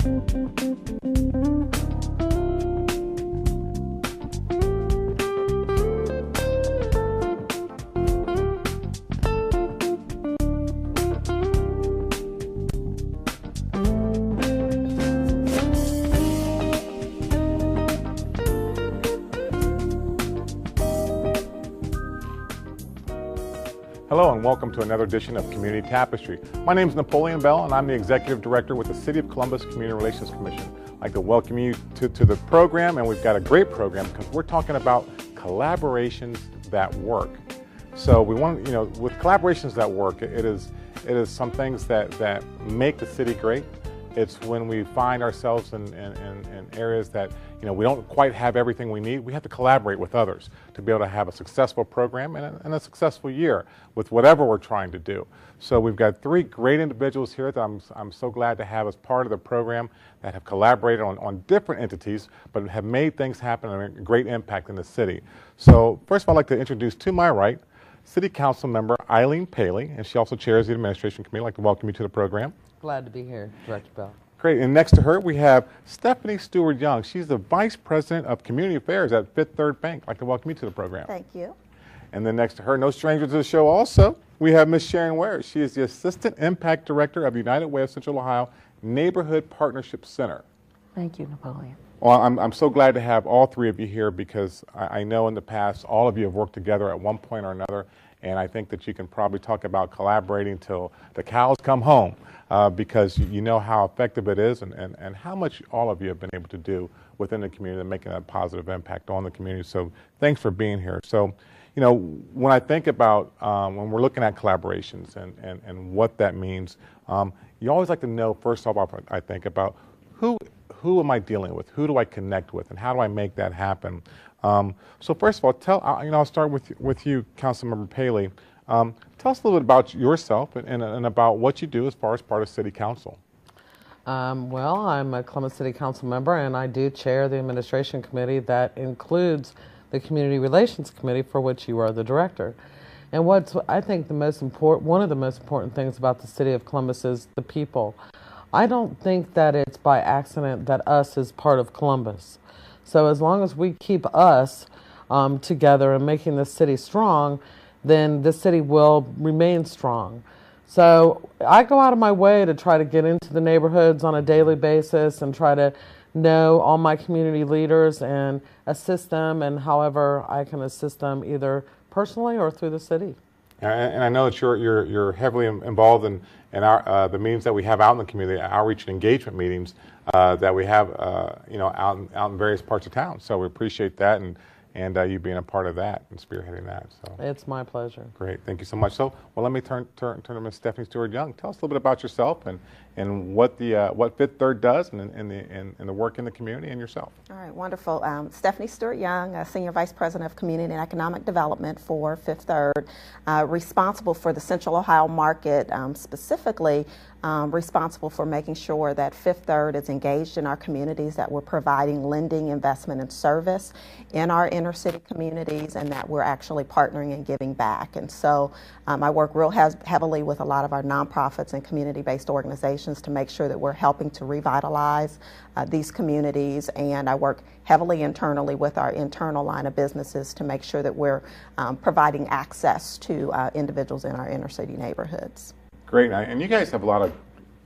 Hello and welcome to another edition of Community Tapestry. My name is Napoleon Bell and I'm the Executive Director with the City of Columbus Community Relations Commission. I'd like to welcome you to the program, and we've got a great program because we're talking about collaborations that work. So we want, with collaborations that work, it is some things that make the city great. It's when we find ourselves in areas that we don't quite have everything we need. We have to collaborate with others to be able to have a successful program and a successful year with whatever we're trying to do. So we've got three great individuals here that I'm so glad to have as part of the program that have collaborated on different entities but have made things happen and a great impact in the city. So first of all, I'd like to introduce to my right City Council Member Eileen Paley, and she also chairs the Administration Committee. I'd like to welcome you to the program. Glad to be here, Director Bell. Great, and next to her we have Stephanie Stewart Young. She's the Vice President of Community Affairs at Fifth Third Bank. I'd like to welcome you to the program. Thank you. And then next to her, no stranger to the show also, we have Ms. Sharon Ware. She is the Assistant Impact Director of the United Way of Central Ohio Neighborhood Partnership Center. Thank you, Napoleon. Well, I'm so glad to have all three of you here because I know in the past all of you have worked together at one point or another, and I think that you can probably talk about collaborating till the cows come home because you know how effective it is and how much all of you have been able to do within the community and making a positive impact on the community. So thanks for being here. So, when I think about when we're looking at collaborations and what that means, you always like to know, first of all, I think about who am I dealing with? Who do I connect with? And how do I make that happen? So first of all, I'll start with you, Councilmember Paley. Tell us a little bit about yourself and about what you do as far as part of City Council. Well, I'm a Columbus City Council member, and I do chair the Administration Committee that includes the Community Relations Committee, for which you are the director. And what's, I think, one of the most important things about the City of Columbus is the people. I don't think that it's by accident that us is part of Columbus. So as long as we keep us together and making the city strong, then the city will remain strong. So I go out of my way to try to get into the neighborhoods on a daily basis and try to know all my community leaders and assist them, and however I can assist them either personally or through the city. And I know that you're heavily involved in the meetings that we have out in the community, outreach and engagement meetings that we have, out in various parts of town. So we appreciate that and you being a part of that and spearheading that. So it's my pleasure. Great, thank you so much. So, well, let me turn to Ms. Stephanie Stewart Young. Tell us a little bit about yourself and what Fifth Third does and the work in the community and yourself. All right, wonderful. Stephanie Stewart Young, Senior Vice President of Community and Economic Development for Fifth Third, responsible for the Central Ohio market, specifically responsible for making sure that Fifth Third is engaged in our communities, that we're providing lending, investment, and service in our inner city communities, and that we're actually partnering and giving back. And so I work real heavily with a lot of our nonprofits and community-based organizations to make sure that we're helping to revitalize these communities, and I work heavily internally with our internal line of businesses to make sure that we're providing access to individuals in our inner city neighborhoods. Great, and you guys have a lot of,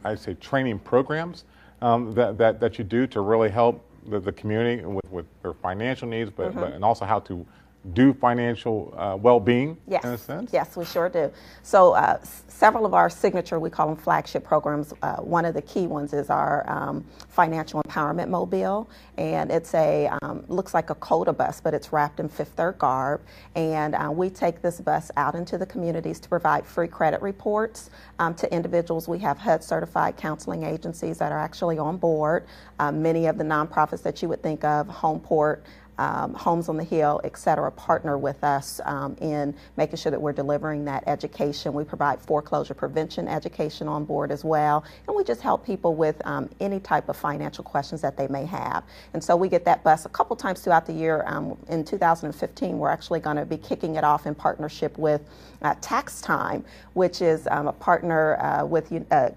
I'd say, training programs that you do to really help the community with their financial needs, but and also how to do financial well-being, yes. In a sense? Yes, we sure do. So several of our signature, we call them flagship programs, one of the key ones is our Financial Empowerment Mobile, and it's looks like a CODA bus, but it's wrapped in Fifth Third garb, and we take this bus out into the communities to provide free credit reports to individuals. We have HUD-certified counseling agencies that are actually on board, many of the nonprofits that you would think of, Homeport, Homes on the Hill, et cetera, partner with us in making sure that we're delivering that education. We provide foreclosure prevention education on board as well, and we just help people with any type of financial questions that they may have. And so we get that bus a couple times throughout the year. In 2015, we're actually going to be kicking it off in partnership with Tax Time, which is a partner with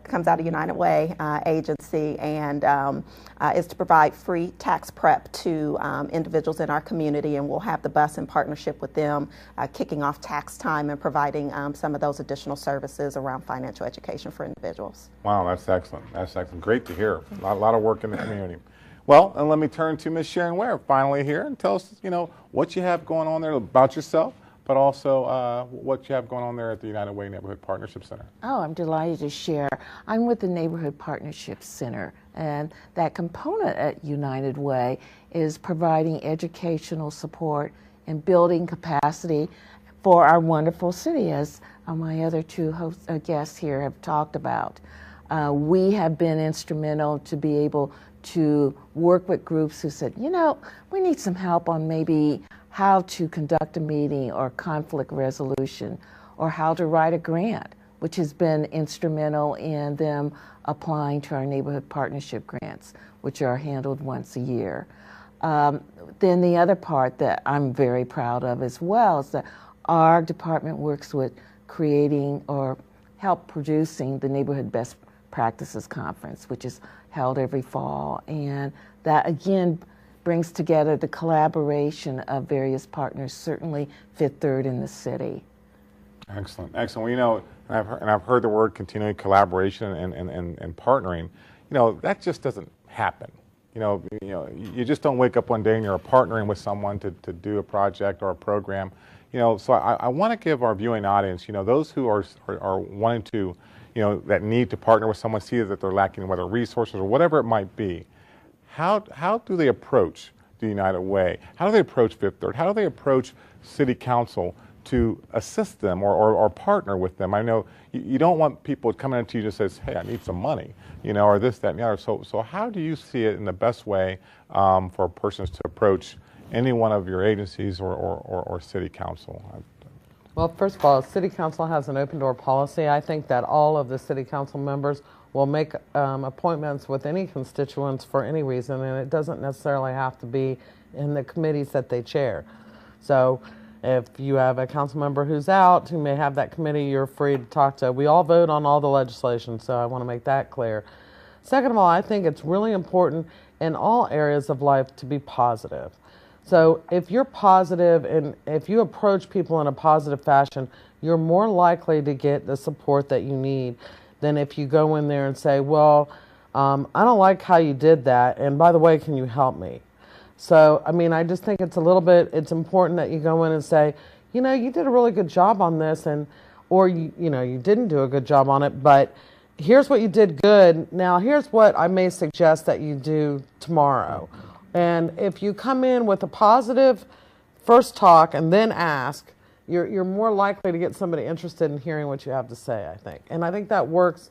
comes out of United Way agency, and is to provide free tax prep to individuals in our community. And we'll have the bus in partnership with them, kicking off Tax Time and providing some of those additional services around financial education for individuals. Wow, that's excellent. That's excellent. Great to hear. A lot of work in the community. Well, and let me turn to Ms. Sharon Ware finally here and tell us, what you have going on there about yourself, but also what you have going on there at the United Way Neighborhood Partnership Center. Oh, I'm delighted to share. I'm with the Neighborhood Partnership Center, and that component at United Way is providing educational support and building capacity for our wonderful city, as my other two guests here have talked about. We have been instrumental to be able to work with groups who said, we need some help on maybe how to conduct a meeting or conflict resolution or how to write a grant, which has been instrumental in them applying to our neighborhood partnership grants, which are handled once a year. Then the other part that I'm very proud of as well is that our department works with creating or help producing the Neighborhood Best Practices Conference, which is held every fall. And that, again, brings together the collaboration of various partners, certainly Fifth Third in the city. Excellent, excellent. Well, I've heard the word continuing collaboration and partnering. That just doesn't happen. You just don't wake up one day and you're partnering with someone to do a project or a program. So I want to give our viewing audience, those who are wanting to, that need to partner with someone, see that they're lacking whether resources or whatever it might be. How do they approach the United Way? How do they approach Fifth Third? How do they approach City Council to assist them or partner with them? I know you don't want people coming into you and just says, hey, I need some money, or this, that, and the other. So how do you see it in the best way for persons to approach any one of your agencies or City Council? Well, first of all, City Council has an open door policy. I think that all of the City Council members will make appointments with any constituents for any reason, and it doesn't necessarily have to be in the committees that they chair. So if you have a council member who's out, who may have that committee, you're free to talk to. We all vote on all the legislation, so I want to make that clear. Second of all, I think it's really important in all areas of life to be positive. So if you're positive and if you approach people in a positive fashion, you're more likely to get the support that you need than if you go in there and say, well, I don't like how you did that, and by the way, can you help me? So, I just think it's important that you go in and say, you did a really good job on this, or you didn't do a good job on it, but here's what you did good. Now, here's what I may suggest that you do tomorrow. And if you come in with a positive first talk and then ask, you're more likely to get somebody interested in hearing what you have to say, I think. And I think that works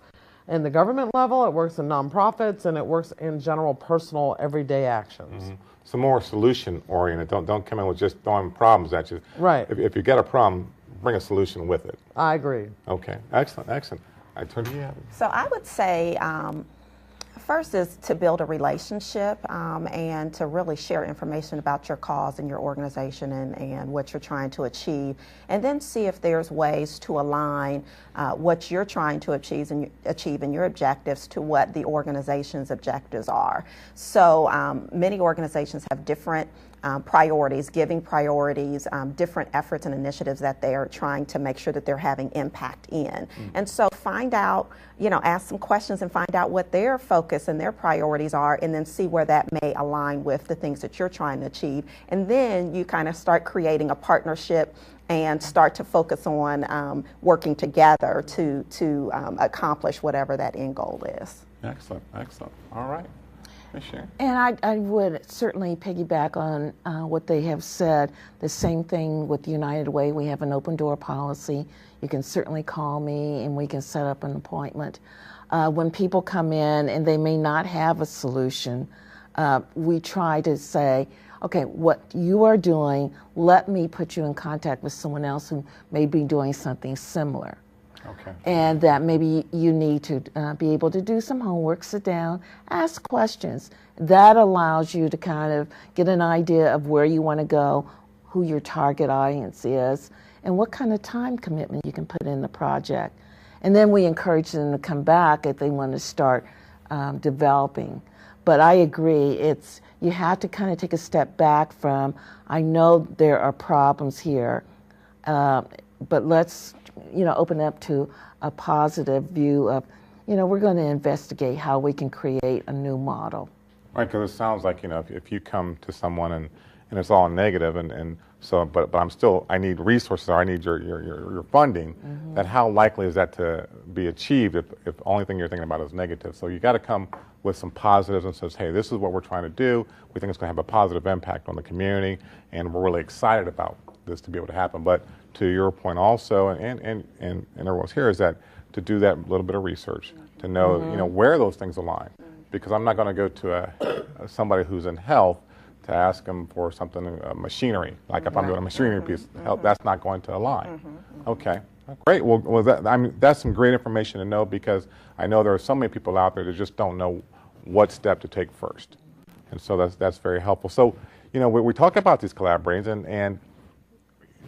in the government level, it works in nonprofits, and it works in general personal everyday actions. Mm-hmm. So more solution oriented. Don't come in with just throwing problems at you. Right. If you get a problem, bring a solution with it. I agree. Okay. Excellent. I turn to you. So I would say first is to build a relationship and to really share information about your cause and your organization and what you're trying to achieve, and then see if there's ways to align what you're trying to achieve and your objectives to what the organization's objectives are. So many organizations have different priorities, giving priorities, different efforts and initiatives that they are trying to make sure that they're having impact in. And so find out, ask some questions and find out what their focus and their priorities are, and then see where that may align with the things that you're trying to achieve. And then you kind of start creating a partnership and start to focus on working together to accomplish whatever that end goal is. Excellent. All right. Sure. And I would certainly piggyback on what they have said. The same thing with United Way. We have an open door policy. You can certainly call me and we can set up an appointment. When people come in and they may not have a solution, we try to say, okay, what you are doing, let me put you in contact with someone else who may be doing something similar. Okay. And that maybe you need to be able to do some homework, sit down, ask questions. That allows you to kind of get an idea of where you want to go, who your target audience is, and what kind of time commitment you can put in the project. And then we encourage them to come back if they want to start developing. But I agree, you have to kind of take a step back from, I know there are problems here, but let's open up to a positive view of, we're going to investigate how we can create a new model. Right, because it sounds like, if you come to someone and it's all negative, and so, but I need resources, or I need your funding, then how likely is that to be achieved if the only thing you're thinking about is negative? So you got to come with some positives and says, hey, this is what we're trying to do. We think it's going to have a positive impact on the community, and we're really excited about this to be able to happen. But to your point also, and everyone's here, is that to do that little bit of research, to know, where those things align. Because I'm not going to go to somebody who's in health to ask them for something, machinery. Like if I'm doing a machinery piece, that's not going to align. Okay, great. Well, that's some great information to know, because I know there are so many people out there that just don't know what step to take first. And so that's very helpful. So, we talk about these collaborations, and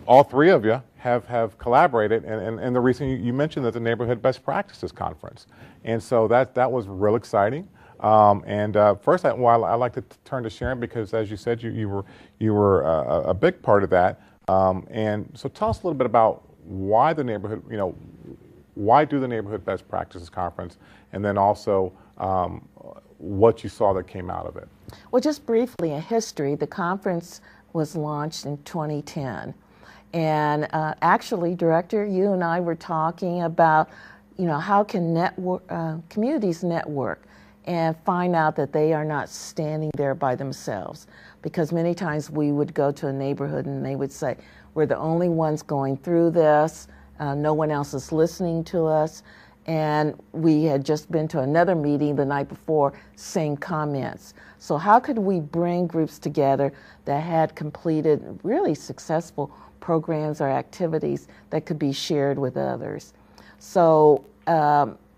all three of you have collaborated, and the reason you mentioned that the Neighborhood Best Practices Conference. And so that was real exciting. First, I'd like to turn to Sharon, because as you said, you were a big part of that. And so tell us a little bit about why the neighborhood, why do the Neighborhood Best Practices Conference, and then also what you saw that came out of it. Well, just briefly in history, the conference was launched in 2010. And actually, Director, you and I were talking about, how can communities network and find out that they are not standing there by themselves. Because many times we would go to a neighborhood and they would say, we're the only ones going through this, no one else is listening to us. And we had just been to another meeting the night before, same comments. So how could we bring groups together that had completed really successful programs or activities that could be shared with others? So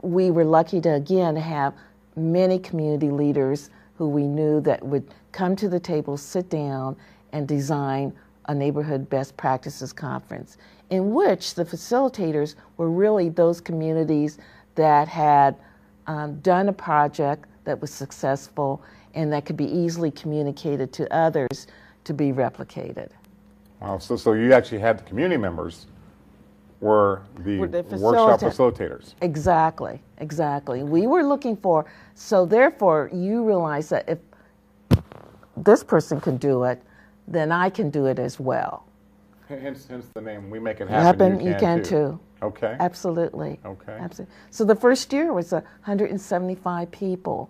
we were lucky to again have many community leaders who we knew that would come to the table, sit down, and design a Neighborhood Best Practices Conference, in which the facilitators were really those communities that had done a project that was successful and that could be easily communicated to others to be replicated. Wow, so you actually had the community members were the workshop facilitators. Exactly. We were looking for, so therefore you realize that if this person can do it, then I can do it as well. Hence the name, We Make It Happen, You Can Too. Okay. Absolutely. Okay. Absolutely. So the first year was 175 people.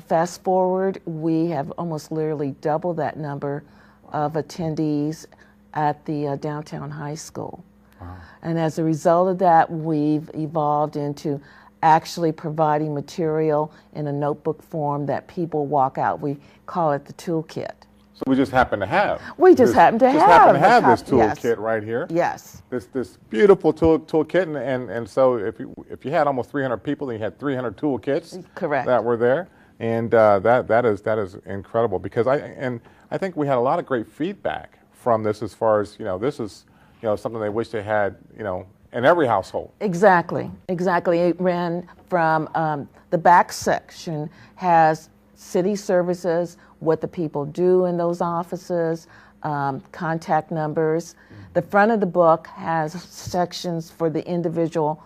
Fast forward, we have almost literally double that number of attendees at the downtown high school. Wow. And as a result of that, we've evolved into actually providing material in a notebook form that people walk out. We call it the toolkit. So we just happen to have. We just happen to have this toolkit right here. Yes. This beautiful toolkit, and so if you had almost 300 people, then you had 300 toolkits. Correct. That were there, and that is incredible, because I think we had a lot of great feedback from this, as far as this is something they wish they had in every household. Exactly. It ran from the back section has city services, what the people do in those offices, contact numbers. The front of the book has sections for the individual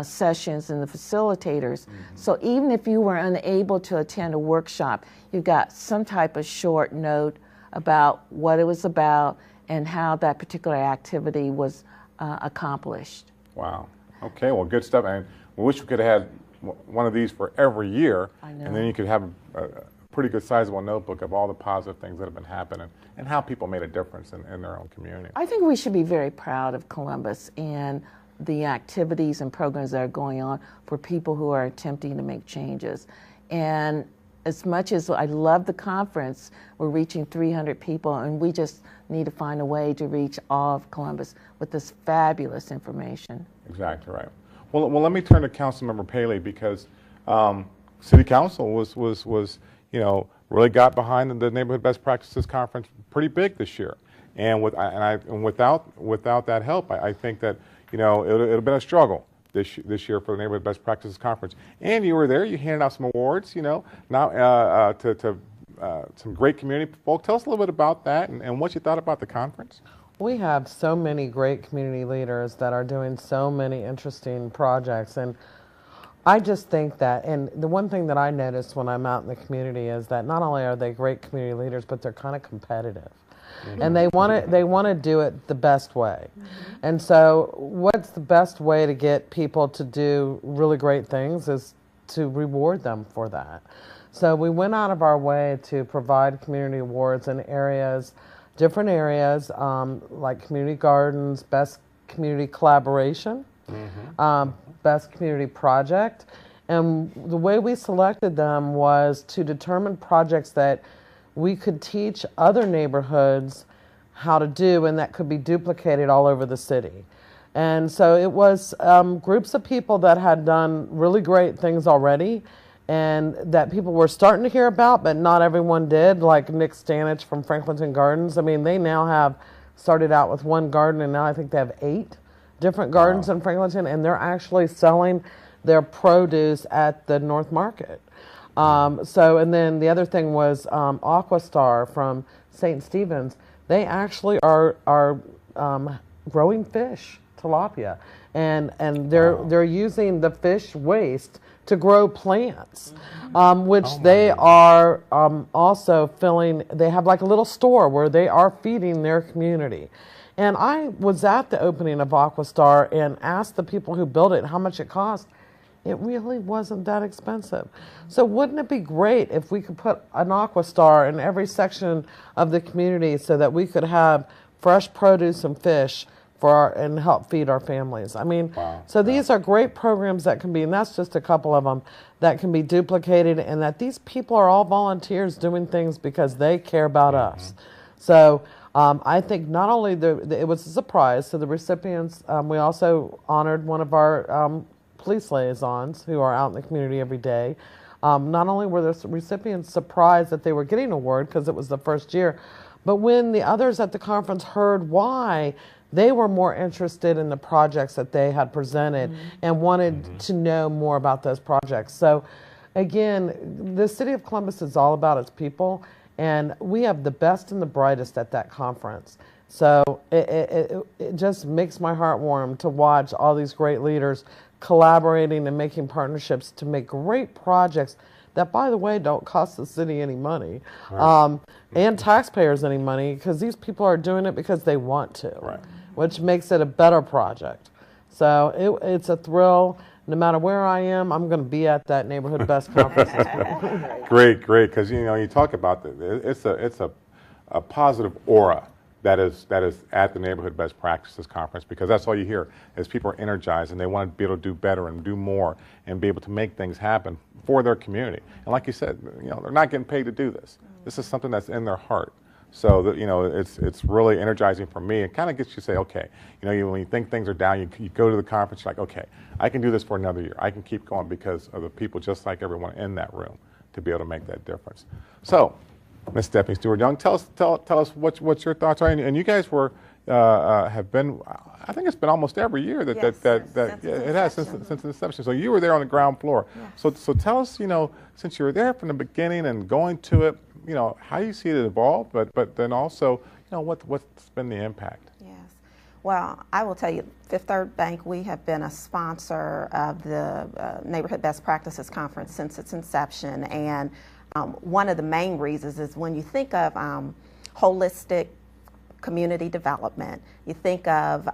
sessions and the facilitators. So even if you were unable to attend a workshop, you got some type of short note about what it was about and how that particular activity was accomplished. Wow. Okay, well, good stuff. And we wish we could have had one of these for every year. I know. And then you could have a pretty good sizable notebook of all the positive things that have been happening and how people made a difference in their own community. I think we should be very proud of Columbus and the activities and programs that are going on for people who are attempting to make changes. And as much as I love the conference, we're reaching 300 people, and we just need to find a way to reach all of Columbus with this fabulous information. Exactly right. Well, let me turn to Councilmember Paley, because City Council was really got behind the Neighborhood Best Practices Conference pretty big this year, and without that help, I think that it'll have been a struggle this year for the Neighborhood Best Practices Conference. And you were there. You handed out some awards, now to some great community folk. Tell us a little bit about that and what you thought about the conference. We have so many great community leaders that are doing so many interesting projects, and I just think that, and the one thing that I noticed when I'm out in the community is that not only are they great community leaders, but they're kind of competitive. Mm-hmm. And they want to do it the best way. Mm-hmm. And so what's the best way to get people to do really great things is to reward them for that. So we went out of our way to provide community awards in different areas, like community gardens, best community collaboration, best community project. And the way we selected them was to determine projects that we could teach other neighborhoods how to do, and that could be duplicated all over the city. And so it was groups of people that had done really great things already, and that people were starting to hear about, but not everyone did, like Nick Stanich from Franklinton Gardens. I mean, they now have started out with one garden, and now I think they have 8 different gardens in Franklinton, and they're actually selling their produce at the North Market. And then the other thing was Aquastar from St. Stephen's. They actually are growing fish, tilapia, and they're using the fish waste to grow plants, which they are also filling. They have like a little store where they are feeding their community. And I was at the opening of Aquastar and asked the people who built it how much it cost. It really wasn't that expensive. So wouldn't it be great if we could put an Aquastar in every section of the community so that we could have fresh produce and fish and help feed our families? I mean, so these are great programs that can be, and that's just a couple of them, that can be duplicated, and that these people are all volunteers doing things because they care about us. So I think not only it was a surprise to the recipients, we also honored one of our police liaisons who are out in the community every day. Not only were the recipients surprised that they were getting an award because it was the first year, but when the others at the conference heard why, they were more interested in the projects that they had presented and wanted to know more about those projects. So again, the City of Columbus is all about its people, and we have the best and the brightest at that conference. So it just makes my heart warm to watch all these great leaders collaborating and making partnerships to make great projects that, by the way, don't cost the city any money, and taxpayers any money, because these people are doing it because they want to, which makes it a better project. So it's a thrill. No matter where I am, I'm going to be at that Neighborhood Best Conference. Great, because you talk about it's a positive aura that is at the Neighborhood Best Practices Conference, because that's all you hear is people are energized and they want to be able to do better and do more and be able to make things happen for their community. And like you said, they're not getting paid to do this. This is something that's in their heart. So that, it's really energizing for me. It kind of gets you to say, okay, when you think things are down, you go to the conference, you're like, okay, I can do this for another year. I can keep going because of the people just like everyone in that room to be able to make that difference. So, Ms. Stephanie Stewart-Young, tell us what your thoughts are. And you guys have been, I think it's been almost every year that it has since inception. So you were there on the ground floor. Yes. So tell us, since you were there from the beginning and going to it, how you see it evolve, but then also, what's been the impact? Yes. Well, I will tell you, Fifth Third Bank, we have been a sponsor of the Neighborhood Best Practices Conference since its inception, and one of the main reasons is when you think of holistic community development, you think of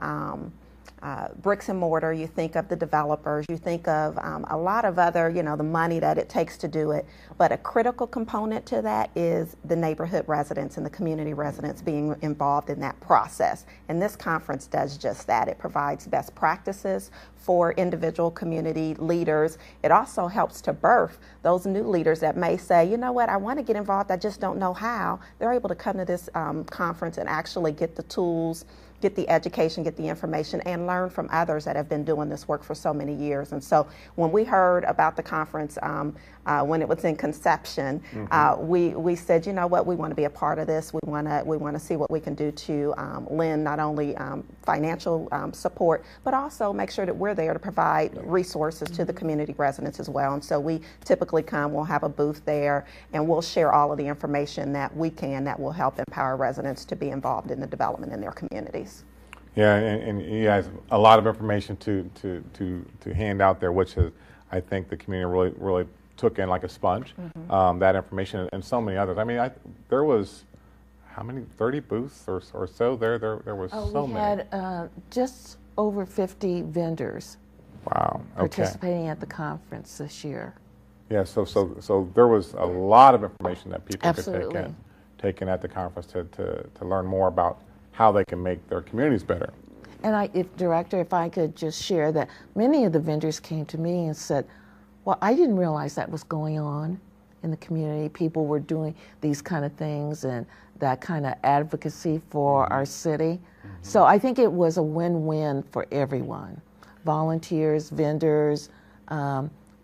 bricks and mortar, you think of the developers, you think of a lot of other, the money that it takes to do it. But a critical component to that is the neighborhood residents and the community residents being involved in that process. And this conference does just that. It provides best practices for individual community leaders. It also helps to birth those new leaders that may say, you know what, I want to get involved, I just don't know how. They're able to come to this conference and actually get the tools, get the education, get the information, and learn from others that have been doing this work for so many years. And so when we heard about the conference, when it was in conception, we said, you know what, we want to be a part of this. We want to see what we can do to lend not only financial support, but also make sure that we're there to provide resources to the community residents as well. And so we typically come, we'll have a booth there, and we'll share all of the information that we can that will help empower residents to be involved in the development in their communities. Yeah, and he has a lot of information to hand out there, which is, I think the community really took in like a sponge, that information and so many others. I mean, there was, how many, 30 booths or so there was so many. We had just over 50 vendors participating at the conference this year. Yeah, so there was a lot of information that people Absolutely. could take in at the conference to learn more about how they can make their communities better. And Director, if I could just share that many of the vendors came to me and said, well, I didn't realize that was going on in the community. People were doing these kind of things and that kind of advocacy for our city. So I think it was a win-win for everyone. Volunteers, vendors,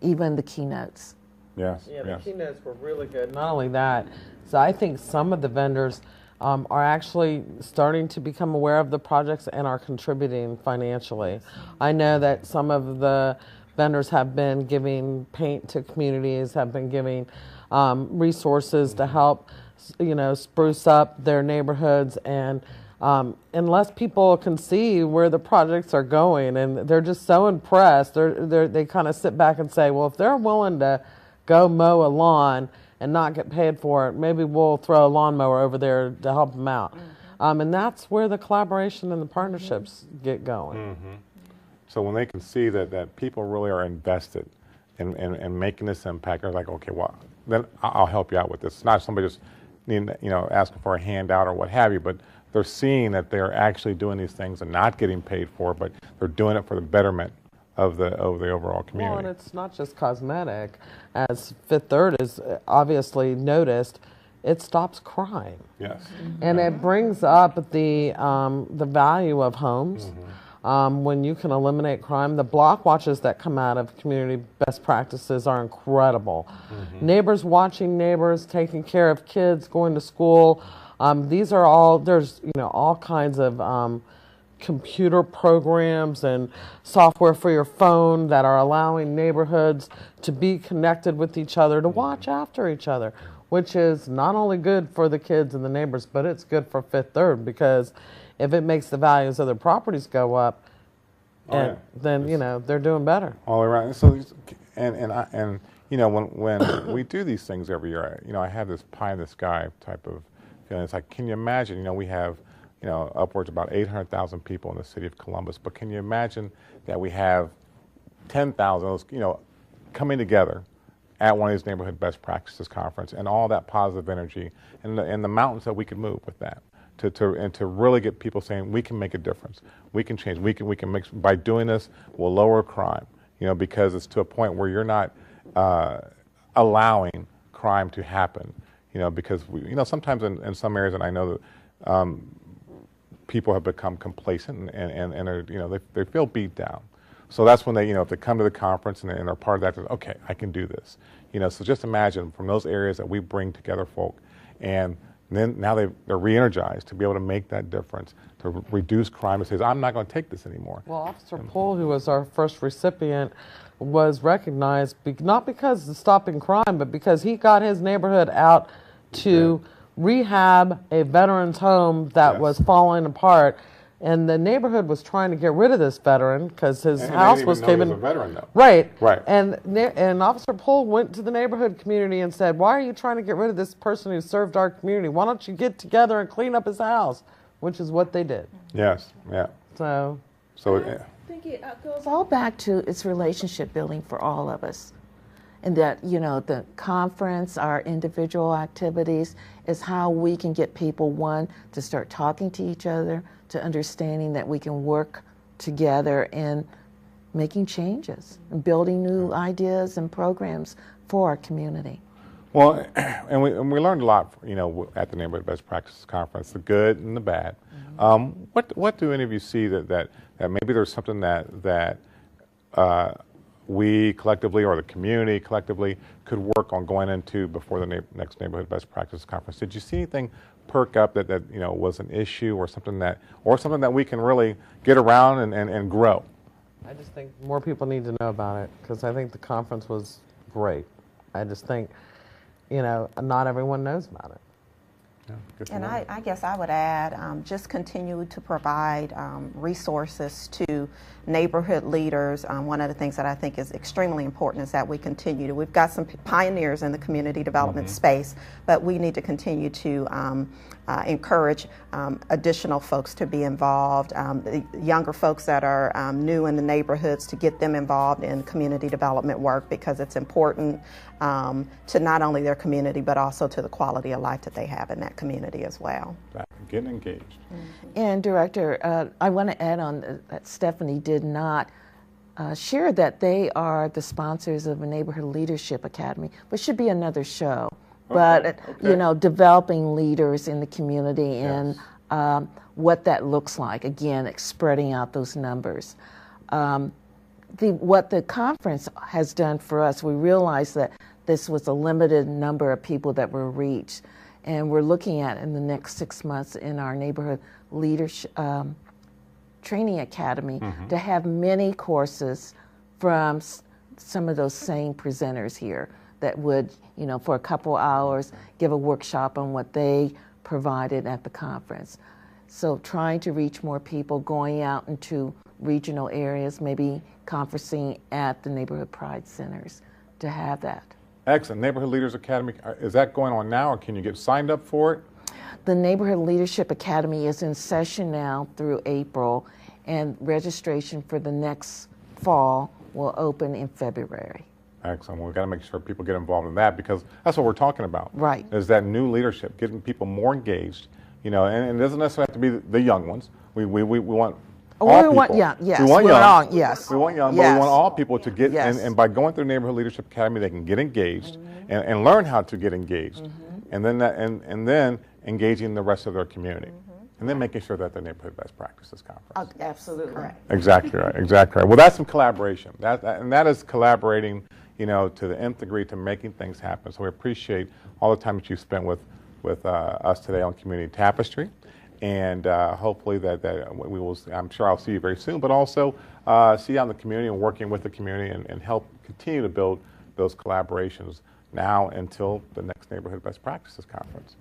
even the keynotes. Yes. Yeah, the keynotes were really good. Not only that, so I think some of the vendors are actually starting to become aware of the projects and are contributing financially. I know that some of the vendors have been giving paint to communities, have been giving resources to help, spruce up their neighborhoods. And unless people can see where the projects are going, and they're just so impressed, they kind of sit back and say, well, if they're willing to go mow a lawn and not get paid for it, maybe we'll throw a lawnmower over there to help them out. And that's where the collaboration and the partnerships get going. So when they can see that people really are invested in making this impact, they're like, okay, well, then I'll help you out with this. It's not somebody just asking for a handout or what have you, but they're seeing that they're actually doing these things and not getting paid for it, but they're doing it for the betterment of the overall community. Well, and it's not just cosmetic. As Fifth Third is obviously noticed, it stops crime. Yes. And it brings up the value of homes. When you can eliminate crime, the block watches that come out of community best practices are incredible. Neighbors watching neighbors, taking care of kids, going to school. These are all, there's all kinds of computer programs and software for your phone that are allowing neighborhoods to be connected with each other, to watch after each other, which is not only good for the kids and the neighbors, but it's good for Fifth Third, because if it makes the values of their properties go up, then they're doing better. All the way around. So, when we do these things every year, I have this pie in the sky type of feeling. It's like, can you imagine? We have upwards of about 800,000 people in the city of Columbus, but can you imagine that we have 10,000 of those, coming together at one of these neighborhood best practices conference, and all that positive energy and the mountains that we could move with that. To really get people saying we can make a difference, we can change, we can make, by doing this we'll lower crime, because it's to a point where you're not allowing crime to happen, because sometimes in some areas, and I know that people have become complacent and are, they feel beat down. So that's when they, if they come to the conference and they're part of that, okay, I can do this, So just imagine from those areas that we bring together folk, and then now they're re-energized to be able to make that difference, to reduce crime, and says, I'm not going to take this anymore. Well, Officer Poole, who was our first recipient, was recognized not because of stopping crime, but because he got his neighborhood out to rehab a veteran's home that was falling apart. And the neighborhood was trying to get rid of this veteran because his house was caving. He was a veteran, though. Right. Right. And Officer Poole went to the neighborhood community and said, why are you trying to get rid of this person who served our community? Why don't you get together and clean up his house? Which is what they did. Yes. Yeah. So So I think it goes all back to its relationship building for all of us. And that, the conference, our individual activities, is how we can get people, one, to start talking to each other, to understanding that we can work together in making changes and building new ideas and programs for our community. Well, and we learned a lot, at the Neighborhood Best Practices Conference, the good and the bad. What do any of you see that maybe there's something that we collectively or the community collectively could work on going into before the next Neighborhood Best Practices Conference? Did you see anything perk up that was an issue or something that we can really get around and grow? I just think more people need to know about it because I think the conference was great. I just think, not everyone knows about it. Yeah, and I guess I would add, just continue to provide resources to neighborhood leaders. One of the things that I think is extremely important is that we continue to, we've got some pioneers in the community development space, but we need to continue to encourage additional folks to be involved, the younger folks that are new in the neighborhoods, to get them involved in community development work because it's important to not only their community but also to the quality of life that they have in that community as well. Getting engaged. And Director, I want to add on that Stephanie did not share that they are the sponsors of a Neighborhood Leadership Academy, which should be another show. But, developing leaders in the community and what that looks like, again, spreading out those numbers. What the conference has done for us, we realized that this was a limited number of people that were reached. And we're looking at in the next 6 months in our Neighborhood Leadership Training Academy to have many courses from some of those same presenters here that would, for a couple hours, give a workshop on what they provided at the conference. So trying to reach more people, going out into regional areas, maybe conferencing at the neighborhood pride centers to have that. Excellent. Neighborhood Leaders Academy, is that going on now, or can you get signed up for it? The Neighborhood Leadership Academy is in session now through April, and registration for the next fall will open in February. Excellent. Well, we've got to make sure people get involved in that because that's what we're talking about. Right. Is that new leadership, getting people more engaged, and it doesn't necessarily have to be the young ones. We want all people. We want young. Yes. We want young, yes. but we want all people to get, and by going through Neighborhood Leadership Academy, they can get engaged and learn how to get engaged, and then engaging the rest of their community, and then making sure that the Neighborhood Best Practices Conference. Absolutely. Correct. Exactly right. Exactly right. Well, that's some collaboration. That is collaborating, to the nth degree to making things happen. So we appreciate all the time that you spent with us today on Community Tapestry. And hopefully that we will, I'm sure I'll see you very soon, but also see you out in the community and working with the community and help continue to build those collaborations now until the next Neighborhood Best Practices Conference.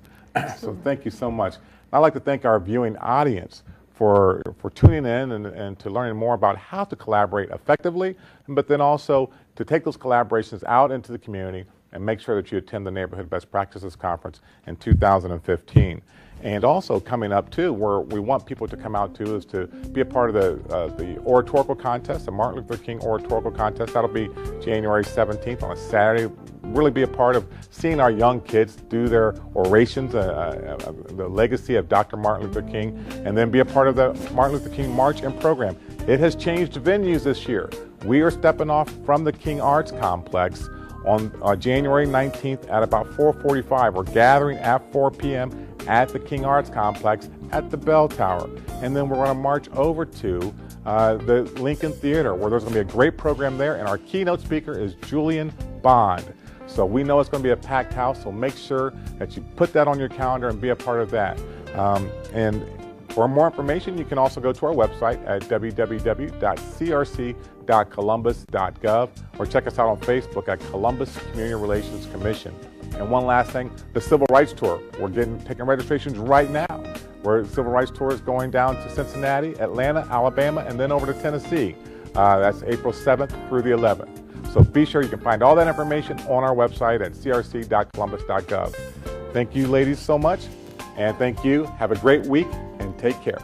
So thank you so much. I'd like to thank our viewing audience for tuning in and to learning more about how to collaborate effectively, but then also to take those collaborations out into the community and make sure that you attend the Neighborhood Best Practices Conference in 2015. And also coming up too, where we want people to come out to, is to be a part of the oratorical contest, the Martin Luther King oratorical contest. That'll be January 17th on a Saturday. Really be a part of seeing our young kids do their orations, the legacy of Dr. Martin Luther King, and then be a part of the Martin Luther King March and program. It has changed venues this year. We are stepping off from the King Arts Complex on January 19th at about 4:45. We're gathering at 4 p.m. at the King Arts Complex at the Bell Tower. And then we're going to march over to the Lincoln Theater, where there's going to be a great program there, and our keynote speaker is Julian Bond. So we know it's going to be a packed house, so make sure that you put that on your calendar and be a part of that. And for more information, you can also go to our website at www.crc.columbus.gov or check us out on Facebook at Columbus Community Relations Commission. And one last thing, the Civil Rights Tour. We're taking registrations right now. The Civil Rights Tour is going down to Cincinnati, Atlanta, Alabama, and then over to Tennessee. That's April 7th through the 11th. So be sure you can find all that information on our website at crc.columbus.gov. Thank you, ladies, so much. And thank you. Have a great week and take care.